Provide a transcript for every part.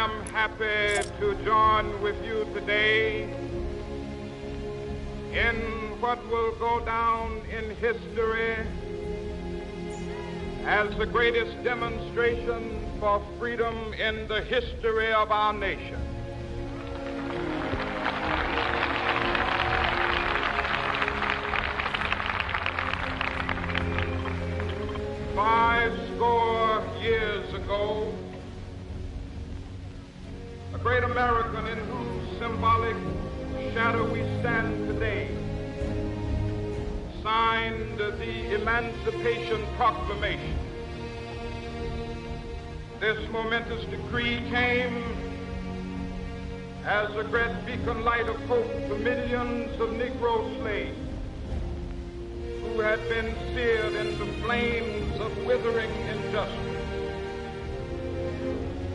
am happy to join with you today in what will go down in history as the greatest demonstration for freedom in the history of our nation. Fourscore years ago, a great American in whose symbolic shadow we stand today signed the Emancipation Proclamation. This momentous decree came as a great beacon light of hope to millions of Negro slaves who had been seared in the flames of withering injustice.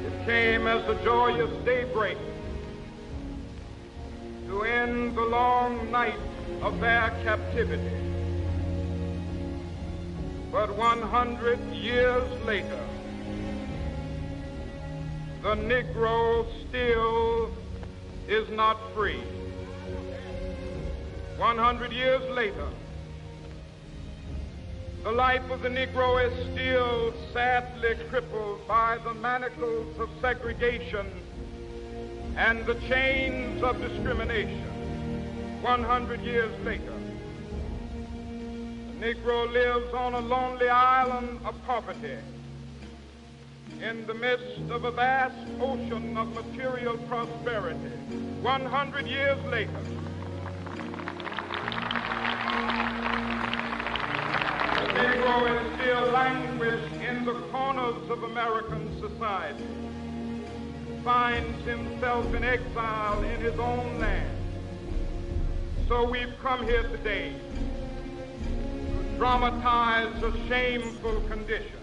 It came as a joyous daybreak to end the long night of their captivity. But 100 years later, the Negro still is not free. 100 years later, the life of the Negro is still sadly crippled by the manacles of segregation and the chains of discrimination. 100 years later, the Negro lives on a lonely island of poverty in the midst of a vast ocean of material prosperity. 100 years later, the Negro is still languished in the corners of American society, finds himself in exile in his own land. So we've come here today to dramatize a shameful condition.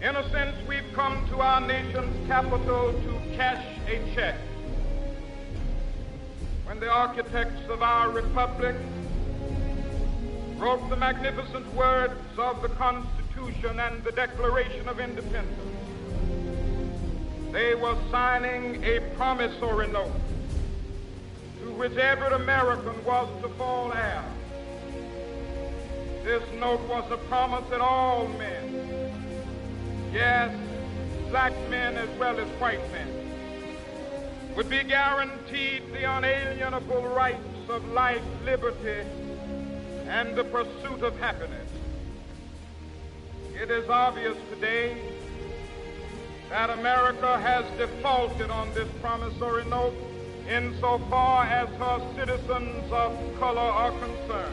In a sense, we've come to our nation's capital to cash a check. When the architects of our republic wrote the magnificent words of the Constitution and the Declaration of Independence, they were signing a promissory note to which every American was to fall heir. This note was a promise that all men, yes, black men as well as white men, would be guaranteed the unalienable rights of life, liberty, and the pursuit of happiness. It is obvious today that America has defaulted on this promissory note insofar as her citizens of color are concerned.